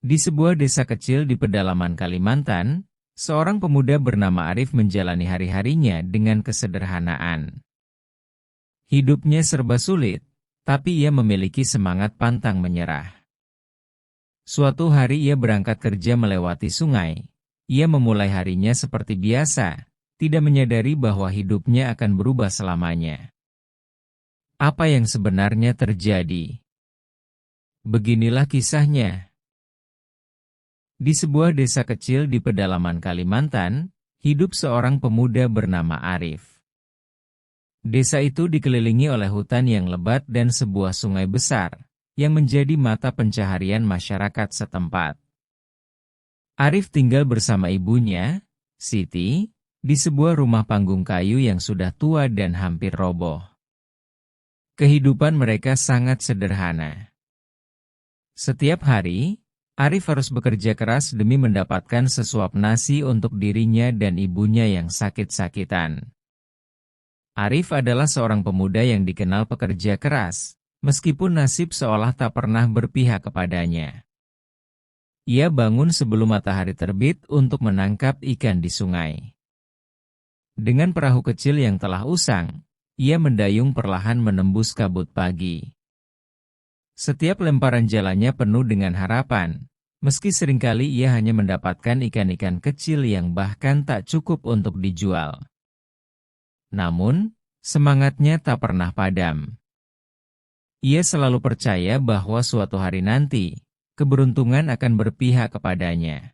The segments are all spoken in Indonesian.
Di sebuah desa kecil di pedalaman Kalimantan, seorang pemuda bernama Arif menjalani hari-harinya dengan kesederhanaan. Hidupnya serba sulit, tapi ia memiliki semangat pantang menyerah. Suatu hari ia berangkat kerja melewati sungai. Ia memulai harinya seperti biasa, tidak menyadari bahwa hidupnya akan berubah selamanya. Apa yang sebenarnya terjadi? Beginilah kisahnya. Di sebuah desa kecil di pedalaman Kalimantan, hidup seorang pemuda bernama Arif. Desa itu dikelilingi oleh hutan yang lebat dan sebuah sungai besar, yang menjadi mata pencaharian masyarakat setempat. Arif tinggal bersama ibunya, Siti, di sebuah rumah panggung kayu yang sudah tua dan hampir roboh. Kehidupan mereka sangat sederhana. Setiap hari, Arif harus bekerja keras demi mendapatkan sesuap nasi untuk dirinya dan ibunya yang sakit-sakitan. Arif adalah seorang pemuda yang dikenal pekerja keras, meskipun nasib seolah tak pernah berpihak kepadanya. Ia bangun sebelum matahari terbit untuk menangkap ikan di sungai. Dengan perahu kecil yang telah usang, ia mendayung perlahan menembus kabut pagi. Setiap lemparan jalannya penuh dengan harapan, meski seringkali ia hanya mendapatkan ikan-ikan kecil yang bahkan tak cukup untuk dijual. Namun, semangatnya tak pernah padam. Ia selalu percaya bahwa suatu hari nanti, keberuntungan akan berpihak kepadanya.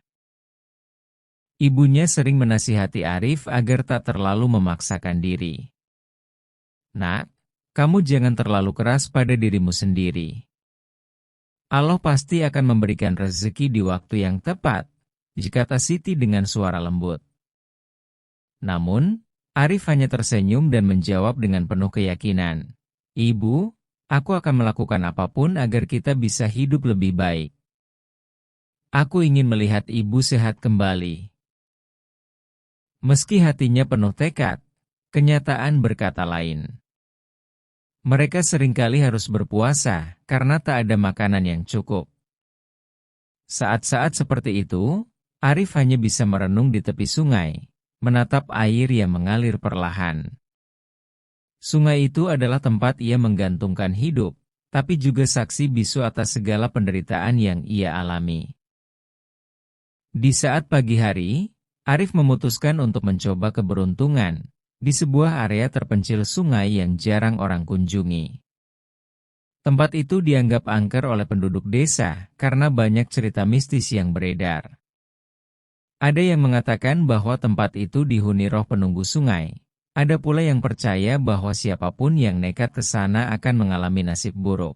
Ibunya sering menasihati Arif agar tak terlalu memaksakan diri. "Nak, kamu jangan terlalu keras pada dirimu sendiri. Allah pasti akan memberikan rezeki di waktu yang tepat," kata Siti dengan suara lembut. Namun, Arif hanya tersenyum dan menjawab dengan penuh keyakinan, "Ibu, aku akan melakukan apapun agar kita bisa hidup lebih baik. Aku ingin melihat ibu sehat kembali." Meski hatinya penuh tekad, kenyataan berkata lain. Mereka seringkali harus berpuasa karena tak ada makanan yang cukup. Saat-saat seperti itu, Arif hanya bisa merenung di tepi sungai, menatap air yang mengalir perlahan. Sungai itu adalah tempat ia menggantungkan hidup, tapi juga saksi bisu atas segala penderitaan yang ia alami. Di saat pagi hari, Arif memutuskan untuk mencoba keberuntungan di sebuah area terpencil sungai yang jarang orang kunjungi. Tempat itu dianggap angker oleh penduduk desa karena banyak cerita mistis yang beredar. Ada yang mengatakan bahwa tempat itu dihuni roh penunggu sungai. Ada pula yang percaya bahwa siapapun yang nekat ke sana akan mengalami nasib buruk.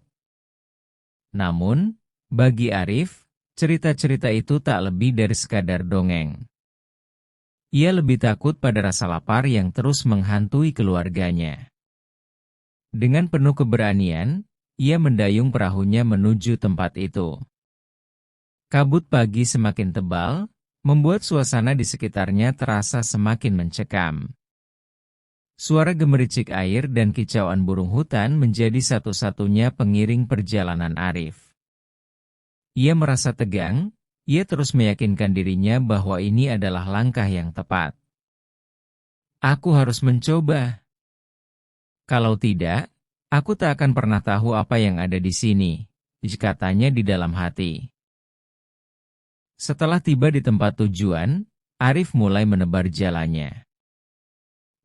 Namun, bagi Arif, cerita-cerita itu tak lebih dari sekadar dongeng. Ia lebih takut pada rasa lapar yang terus menghantui keluarganya. Dengan penuh keberanian, ia mendayung perahunya menuju tempat itu. Kabut pagi semakin tebal, membuat suasana di sekitarnya terasa semakin mencekam. Suara gemericik air dan kicauan burung hutan menjadi satu-satunya pengiring perjalanan Arif. Ia merasa tegang. Ia terus meyakinkan dirinya bahwa ini adalah langkah yang tepat. "Aku harus mencoba. Kalau tidak, aku tak akan pernah tahu apa yang ada di sini," katanya di dalam hati. Setelah tiba di tempat tujuan, Arif mulai menebar jalannya.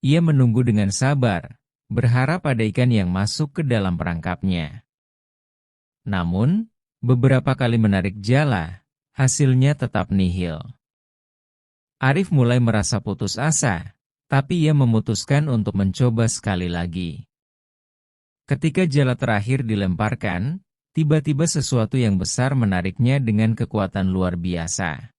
Ia menunggu dengan sabar, berharap ada ikan yang masuk ke dalam perangkapnya. Namun, beberapa kali menarik jala, hasilnya tetap nihil. Arif mulai merasa putus asa, tapi ia memutuskan untuk mencoba sekali lagi. Ketika jala terakhir dilemparkan, tiba-tiba sesuatu yang besar menariknya dengan kekuatan luar biasa.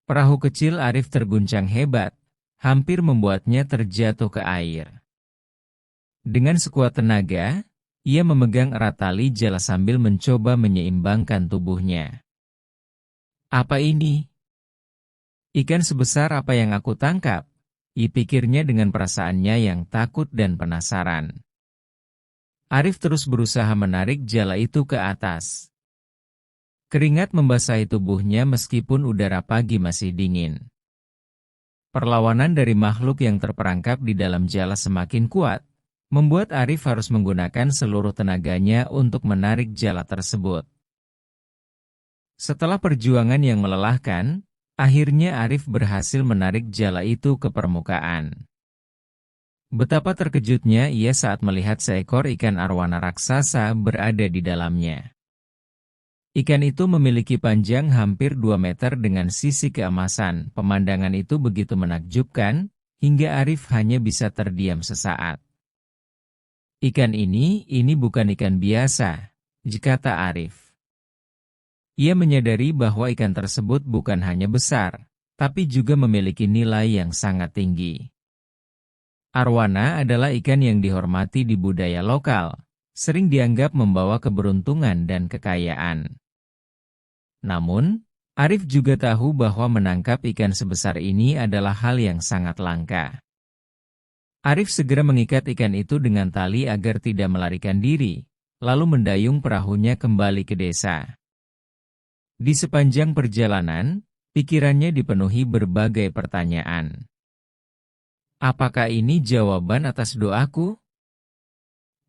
Perahu kecil Arif terguncang hebat, hampir membuatnya terjatuh ke air. Dengan sekuat tenaga, ia memegang erat tali jala sambil mencoba menyeimbangkan tubuhnya. "Apa ini? Ikan sebesar apa yang aku tangkap?" pikirnya dengan perasaannya yang takut dan penasaran. Arif terus berusaha menarik jala itu ke atas. Keringat membasahi tubuhnya meskipun udara pagi masih dingin. Perlawanan dari makhluk yang terperangkap di dalam jala semakin kuat, membuat Arif harus menggunakan seluruh tenaganya untuk menarik jala tersebut. Setelah perjuangan yang melelahkan, akhirnya Arif berhasil menarik jala itu ke permukaan. Betapa terkejutnya ia saat melihat seekor ikan arwana raksasa berada di dalamnya. Ikan itu memiliki panjang hampir 2 meter dengan sisi keemasan. Pemandangan itu begitu menakjubkan, hingga Arif hanya bisa terdiam sesaat. Ikan ini bukan ikan biasa, kata Arif. Ia menyadari bahwa ikan tersebut bukan hanya besar, tapi juga memiliki nilai yang sangat tinggi. Arwana adalah ikan yang dihormati di budaya lokal, sering dianggap membawa keberuntungan dan kekayaan. Namun, Arif juga tahu bahwa menangkap ikan sebesar ini adalah hal yang sangat langka. Arif segera mengikat ikan itu dengan tali agar tidak melarikan diri, lalu mendayung perahunya kembali ke desa. Di sepanjang perjalanan, pikirannya dipenuhi berbagai pertanyaan. Apakah ini jawaban atas doaku?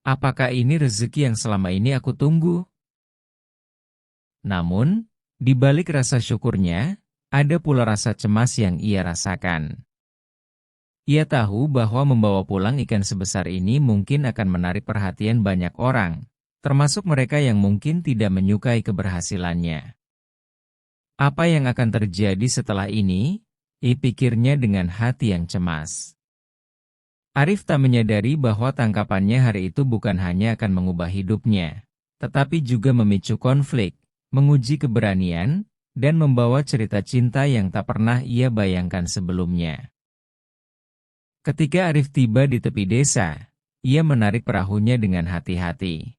Apakah ini rezeki yang selama ini aku tunggu? Namun, di balik rasa syukurnya, ada pula rasa cemas yang ia rasakan. Ia tahu bahwa membawa pulang ikan sebesar ini mungkin akan menarik perhatian banyak orang, termasuk mereka yang mungkin tidak menyukai keberhasilannya. Apa yang akan terjadi setelah ini? Pikirnya dengan hati yang cemas. Arif tak menyadari bahwa tangkapannya hari itu bukan hanya akan mengubah hidupnya, tetapi juga memicu konflik, menguji keberanian, dan membawa cerita cinta yang tak pernah ia bayangkan sebelumnya. Ketika Arif tiba di tepi desa, ia menarik perahunya dengan hati-hati.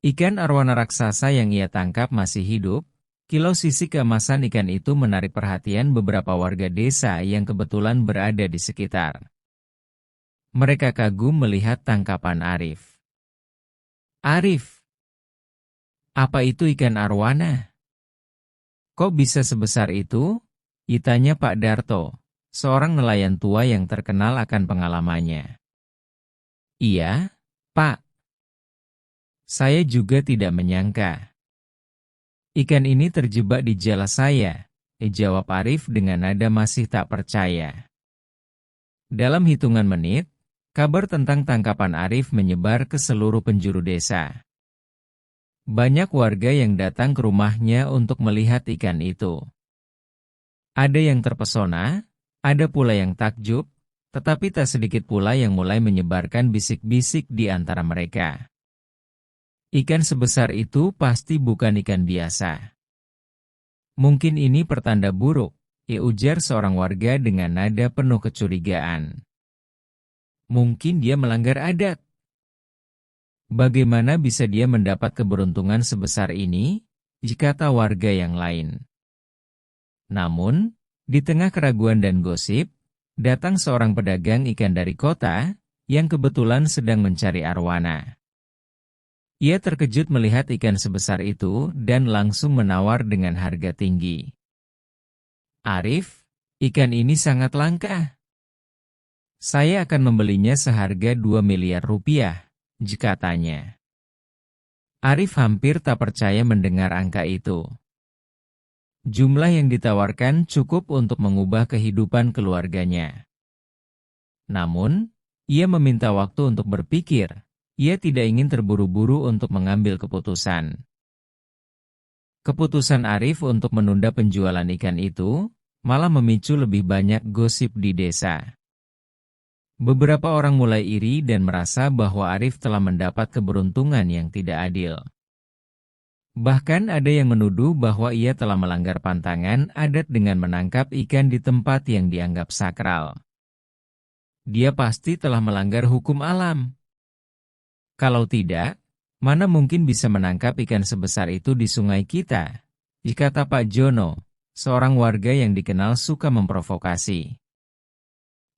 Ikan arwana raksasa yang ia tangkap masih hidup. Kilau sisi keemasan ikan itu menarik perhatian beberapa warga desa yang kebetulan berada di sekitar. Mereka kagum melihat tangkapan Arif. Arif, apa itu ikan arwana? Kok bisa sebesar itu? Tanya Pak Darto, seorang nelayan tua yang terkenal akan pengalamannya. Iya, Pak. Saya juga tidak menyangka. Ikan ini terjebak di jala saya, jawab Arif dengan nada masih tak percaya. Dalam hitungan menit, kabar tentang tangkapan Arif menyebar ke seluruh penjuru desa. Banyak warga yang datang ke rumahnya untuk melihat ikan itu. Ada yang terpesona, ada pula yang takjub, tetapi tak sedikit pula yang mulai menyebarkan bisik-bisik di antara mereka. Ikan sebesar itu pasti bukan ikan biasa. Mungkin ini pertanda buruk, ujar seorang warga dengan nada penuh kecurigaan. Mungkin dia melanggar adat. Bagaimana bisa dia mendapat keberuntungan sebesar ini? Kata warga yang lain. Namun, di tengah keraguan dan gosip, datang seorang pedagang ikan dari kota, yang kebetulan sedang mencari arwana. Ia terkejut melihat ikan sebesar itu dan langsung menawar dengan harga tinggi. Arif, ikan ini sangat langka. Saya akan membelinya seharga 2 miliar rupiah. Katanya. Arif hampir tak percaya mendengar angka itu. Jumlah yang ditawarkan cukup untuk mengubah kehidupan keluarganya. Namun, ia meminta waktu untuk berpikir. Ia tidak ingin terburu-buru untuk mengambil keputusan. Keputusan Arif untuk menunda penjualan ikan itu malah memicu lebih banyak gosip di desa. Beberapa orang mulai iri dan merasa bahwa Arif telah mendapat keberuntungan yang tidak adil. Bahkan ada yang menuduh bahwa ia telah melanggar pantangan adat dengan menangkap ikan di tempat yang dianggap sakral. Dia pasti telah melanggar hukum alam. Kalau tidak, mana mungkin bisa menangkap ikan sebesar itu di sungai kita? Kata Pak Jono, seorang warga yang dikenal suka memprovokasi.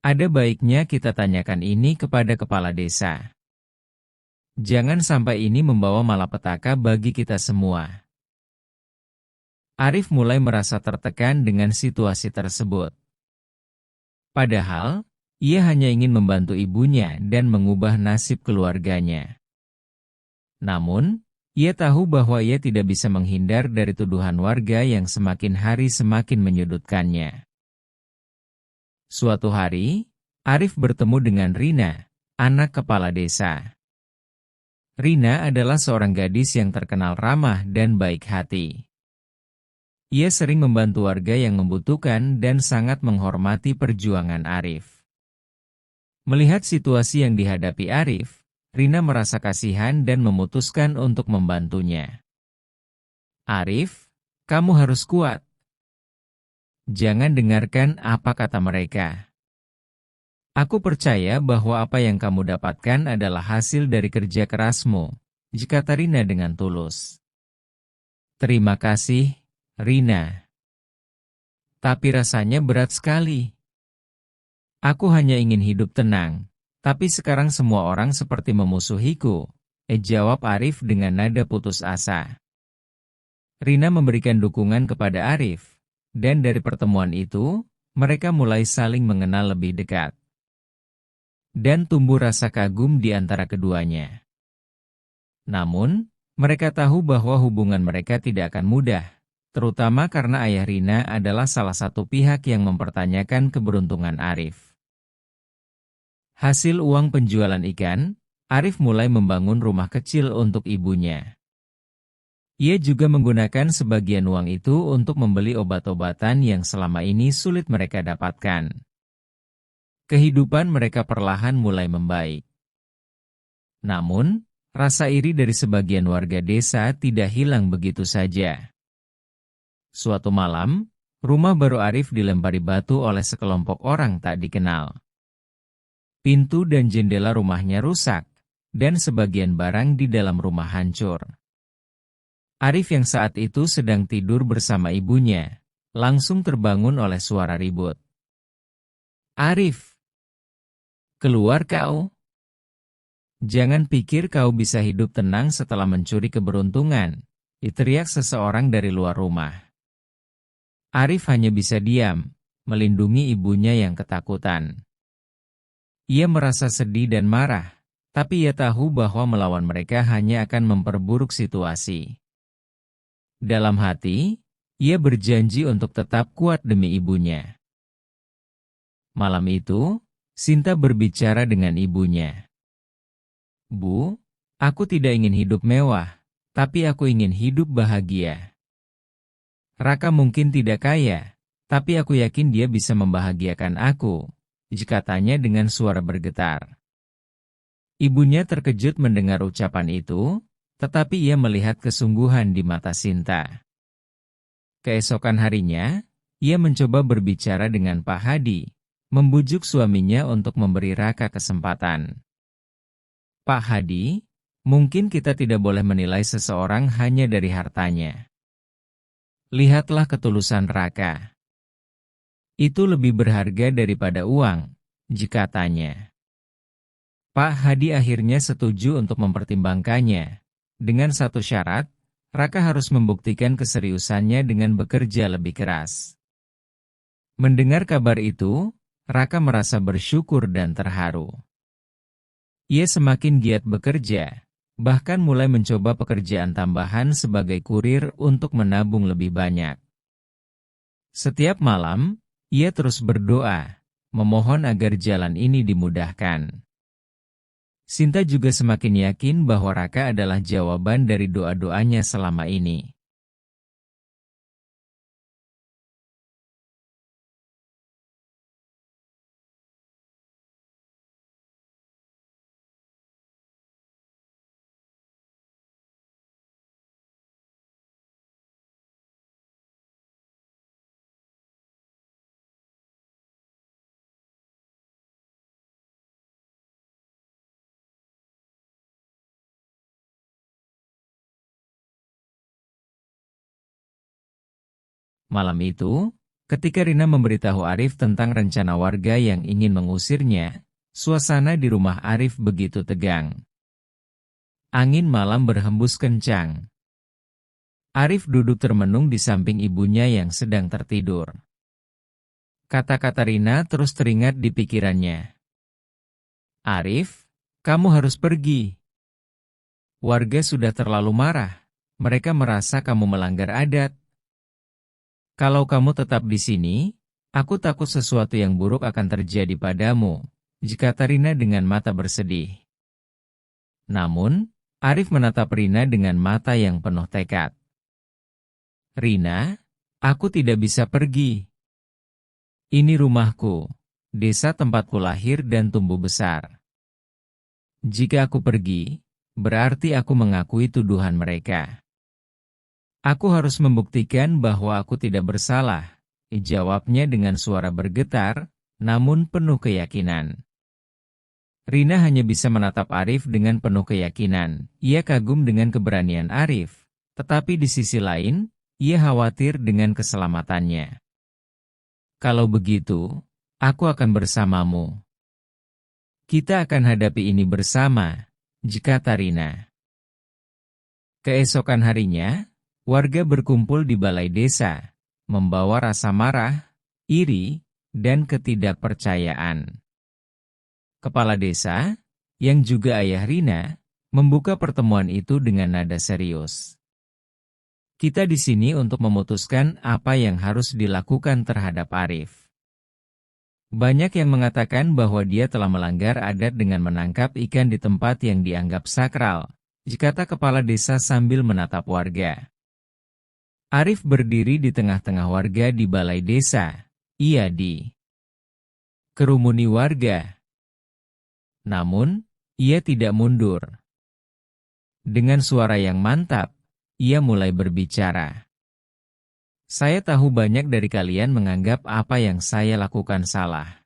Ada baiknya kita tanyakan ini kepada kepala desa. Jangan sampai ini membawa malapetaka bagi kita semua. Arif mulai merasa tertekan dengan situasi tersebut. Padahal, ia hanya ingin membantu ibunya dan mengubah nasib keluarganya. Namun, ia tahu bahwa ia tidak bisa menghindar dari tuduhan warga yang semakin hari semakin menyudutkannya. Suatu hari, Arif bertemu dengan Rina, anak kepala desa. Rina adalah seorang gadis yang terkenal ramah dan baik hati. Ia sering membantu warga yang membutuhkan dan sangat menghormati perjuangan Arif. Melihat situasi yang dihadapi Arif, Rina merasa kasihan dan memutuskan untuk membantunya. "Arif, kamu harus kuat. Jangan dengarkan apa kata mereka. Aku percaya bahwa apa yang kamu dapatkan adalah hasil dari kerja kerasmu," kata Rina dengan tulus. "Terima kasih, Rina. Tapi rasanya berat sekali. Aku hanya ingin hidup tenang, tapi sekarang semua orang seperti memusuhiku," jawab Arif dengan nada putus asa. Rina memberikan dukungan kepada Arif, dan dari pertemuan itu, mereka mulai saling mengenal lebih dekat. Dan tumbuh rasa kagum di antara keduanya. Namun, mereka tahu bahwa hubungan mereka tidak akan mudah. Terutama karena ayah Rina adalah salah satu pihak yang mempertanyakan keberuntungan Arif. Hasil uang penjualan ikan, Arif mulai membangun rumah kecil untuk ibunya. Ia juga menggunakan sebagian uang itu untuk membeli obat-obatan yang selama ini sulit mereka dapatkan. Kehidupan mereka perlahan mulai membaik. Namun, rasa iri dari sebagian warga desa tidak hilang begitu saja. Suatu malam, rumah baru Arif dilempari batu oleh sekelompok orang tak dikenal. Pintu dan jendela rumahnya rusak, dan sebagian barang di dalam rumah hancur. Arif yang saat itu sedang tidur bersama ibunya, langsung terbangun oleh suara ribut. "Arif, keluar kau! Jangan pikir kau bisa hidup tenang setelah mencuri keberuntungan," teriak seseorang dari luar rumah. Arif hanya bisa diam, melindungi ibunya yang ketakutan. Ia merasa sedih dan marah, tapi ia tahu bahwa melawan mereka hanya akan memperburuk situasi. Dalam hati, ia berjanji untuk tetap kuat demi ibunya. Malam itu, Sinta berbicara dengan ibunya. "Bu, aku tidak ingin hidup mewah, tapi aku ingin hidup bahagia. Raka mungkin tidak kaya, tapi aku yakin dia bisa membahagiakan aku," katanya dengan suara bergetar. Ibunya terkejut mendengar ucapan itu, tetapi ia melihat kesungguhan di mata Sinta. Keesokan harinya, ia mencoba berbicara dengan Pak Hadi, membujuk suaminya untuk memberi Raka kesempatan. "Pak Hadi, mungkin kita tidak boleh menilai seseorang hanya dari hartanya. Lihatlah ketulusan Raka. Itu lebih berharga daripada uang," katanya. Pak Hadi akhirnya setuju untuk mempertimbangkannya. Dengan satu syarat, Raka harus membuktikan keseriusannya dengan bekerja lebih keras. Mendengar kabar itu, Raka merasa bersyukur dan terharu. Ia semakin giat bekerja, bahkan mulai mencoba pekerjaan tambahan sebagai kurir untuk menabung lebih banyak. Setiap malam, ia terus berdoa, memohon agar jalan ini dimudahkan. Sinta juga semakin yakin bahwa Raka adalah jawaban dari doa-doanya selama ini. Malam itu, ketika Rina memberitahu Arif tentang rencana warga yang ingin mengusirnya, suasana di rumah Arif begitu tegang. Angin malam berhembus kencang. Arif duduk termenung di samping ibunya yang sedang tertidur. Kata-kata Rina terus teringat di pikirannya. Arif, kamu harus pergi. Warga sudah terlalu marah. Mereka merasa kamu melanggar adat. Kalau kamu tetap di sini, aku takut sesuatu yang buruk akan terjadi padamu, kata Rina dengan mata bersedih. Namun, Arif menatap Rina dengan mata yang penuh tekad. Rina, aku tidak bisa pergi. Ini rumahku, desa tempatku lahir dan tumbuh besar. Jika aku pergi, berarti aku mengakui tuduhan mereka. Aku harus membuktikan bahwa aku tidak bersalah, jawabnya dengan suara bergetar, namun penuh keyakinan. Rina hanya bisa menatap Arif dengan penuh keyakinan. Ia kagum dengan keberanian Arif, tetapi di sisi lain, ia khawatir dengan keselamatannya. Kalau begitu, aku akan bersamamu. Kita akan hadapi ini bersama, kata Rina. Keesokan harinya, warga berkumpul di balai desa, membawa rasa marah, iri, dan ketidakpercayaan. Kepala desa, yang juga ayah Rina, membuka pertemuan itu dengan nada serius. Kita di sini untuk memutuskan apa yang harus dilakukan terhadap Arif. Banyak yang mengatakan bahwa dia telah melanggar adat dengan menangkap ikan di tempat yang dianggap sakral, kata kepala desa sambil menatap warga. Arif berdiri di tengah-tengah warga di balai desa. Ia kerumuni warga. Namun, ia tidak mundur. Dengan suara yang mantap, ia mulai berbicara. Saya tahu banyak dari kalian menganggap apa yang saya lakukan salah.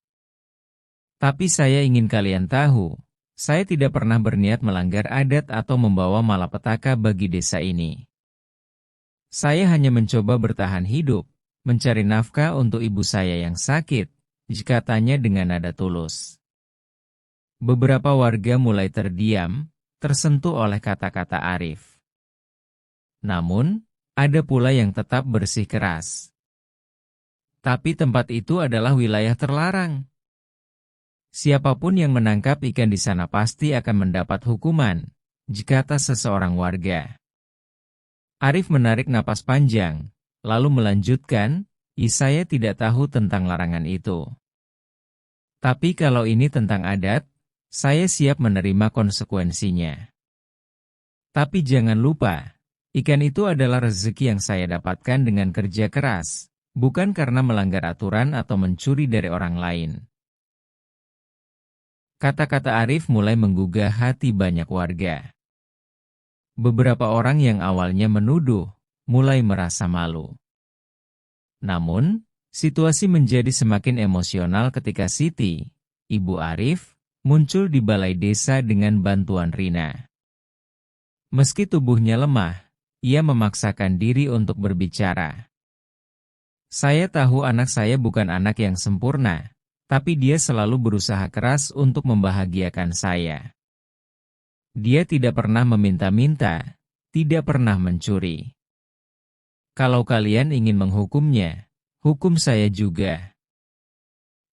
Tapi saya ingin kalian tahu, saya tidak pernah berniat melanggar adat atau membawa malapetaka bagi desa ini. Saya hanya mencoba bertahan hidup, mencari nafkah untuk ibu saya yang sakit, katanya dengan nada tulus. Beberapa warga mulai terdiam, tersentuh oleh kata-kata Arif. Namun, ada pula yang tetap bersikeras. Tapi tempat itu adalah wilayah terlarang. Siapapun yang menangkap ikan di sana pasti akan mendapat hukuman, kata seseorang warga. Arif menarik napas panjang, lalu melanjutkan, saya tidak tahu tentang larangan itu. Tapi kalau ini tentang adat, saya siap menerima konsekuensinya. Tapi jangan lupa, ikan itu adalah rezeki yang saya dapatkan dengan kerja keras, bukan karena melanggar aturan atau mencuri dari orang lain. Kata-kata Arif mulai menggugah hati banyak warga. Beberapa orang yang awalnya menuduh, mulai merasa malu. Namun, situasi menjadi semakin emosional ketika Siti, ibu Arif, muncul di balai desa dengan bantuan Rina. Meski tubuhnya lemah, ia memaksakan diri untuk berbicara. Saya tahu anak saya bukan anak yang sempurna, tapi dia selalu berusaha keras untuk membahagiakan saya. Dia tidak pernah meminta-minta, tidak pernah mencuri. Kalau kalian ingin menghukumnya, hukum saya juga.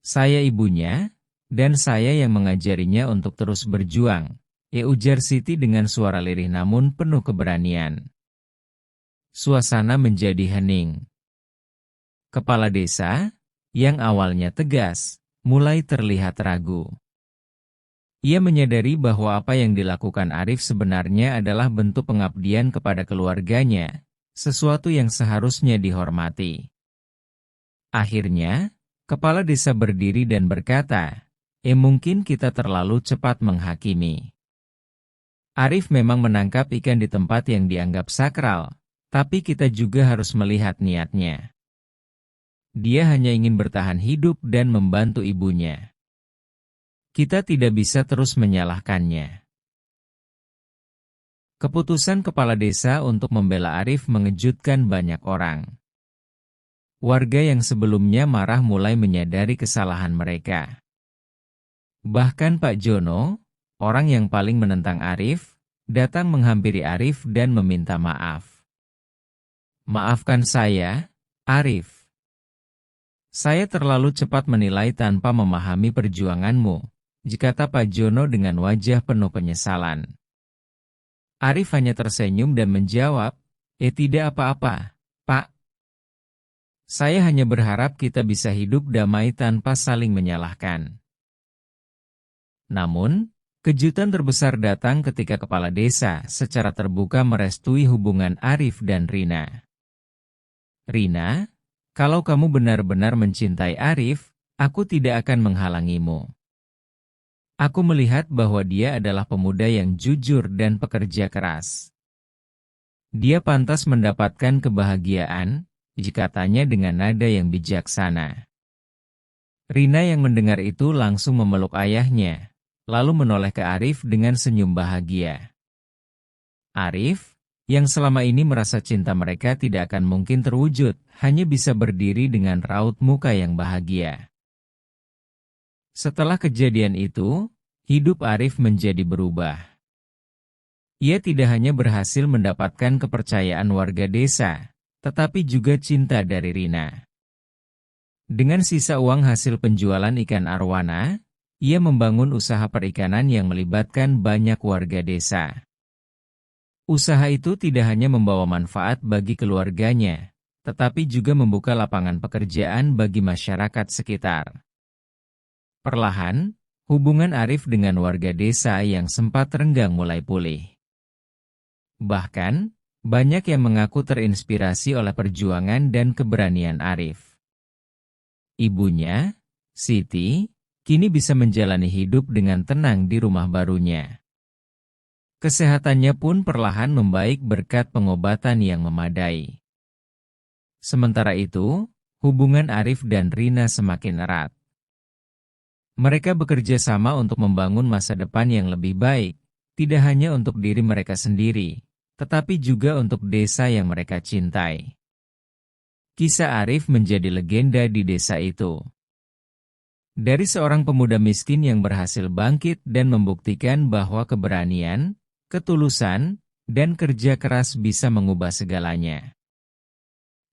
Saya ibunya, dan saya yang mengajarinya untuk terus berjuang, ujar Siti dengan suara lirih namun penuh keberanian. Suasana menjadi hening. Kepala desa, yang awalnya tegas, mulai terlihat ragu. Ia menyadari bahwa apa yang dilakukan Arif sebenarnya adalah bentuk pengabdian kepada keluarganya, sesuatu yang seharusnya dihormati. Akhirnya, kepala desa berdiri dan berkata, mungkin kita terlalu cepat menghakimi. Arif memang menangkap ikan di tempat yang dianggap sakral, tapi kita juga harus melihat niatnya. Dia hanya ingin bertahan hidup dan membantu ibunya. Kita tidak bisa terus menyalahkannya. Keputusan kepala desa untuk membela Arif mengejutkan banyak orang. Warga yang sebelumnya marah mulai menyadari kesalahan mereka. Bahkan Pak Jono, orang yang paling menentang Arif, datang menghampiri Arif dan meminta maaf. Maafkan saya, Arif. Saya terlalu cepat menilai tanpa memahami perjuanganmu, kata Pak Jono dengan wajah penuh penyesalan. Arif hanya tersenyum dan menjawab, tidak apa-apa, Pak. Saya hanya berharap kita bisa hidup damai tanpa saling menyalahkan. Namun, kejutan terbesar datang ketika kepala desa secara terbuka merestui hubungan Arif dan Rina. Rina, kalau kamu benar-benar mencintai Arif, aku tidak akan menghalangimu. Aku melihat bahwa dia adalah pemuda yang jujur dan pekerja keras. Dia pantas mendapatkan kebahagiaan, katanya dengan nada yang bijaksana. Rina yang mendengar itu langsung memeluk ayahnya, lalu menoleh ke Arif dengan senyum bahagia. Arif, yang selama ini merasa cinta mereka tidak akan mungkin terwujud, hanya bisa berdiri dengan raut muka yang bahagia. Setelah kejadian itu, hidup Arif menjadi berubah. Ia tidak hanya berhasil mendapatkan kepercayaan warga desa, tetapi juga cinta dari Rina. Dengan sisa uang hasil penjualan ikan arwana, ia membangun usaha perikanan yang melibatkan banyak warga desa. Usaha itu tidak hanya membawa manfaat bagi keluarganya, tetapi juga membuka lapangan pekerjaan bagi masyarakat sekitar. Perlahan, hubungan Arif dengan warga desa yang sempat renggang mulai pulih. Bahkan, banyak yang mengaku terinspirasi oleh perjuangan dan keberanian Arif. Ibunya, Siti, kini bisa menjalani hidup dengan tenang di rumah barunya. Kesehatannya pun perlahan membaik berkat pengobatan yang memadai. Sementara itu, hubungan Arif dan Rina semakin erat. Mereka bekerja sama untuk membangun masa depan yang lebih baik, tidak hanya untuk diri mereka sendiri, tetapi juga untuk desa yang mereka cintai. Kisah Arif menjadi legenda di desa itu. Dari seorang pemuda miskin yang berhasil bangkit dan membuktikan bahwa keberanian, ketulusan, dan kerja keras bisa mengubah segalanya.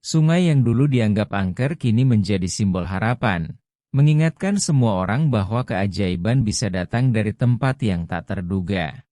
Sungai yang dulu dianggap angker kini menjadi simbol harapan, mengingatkan semua orang bahwa keajaiban bisa datang dari tempat yang tak terduga.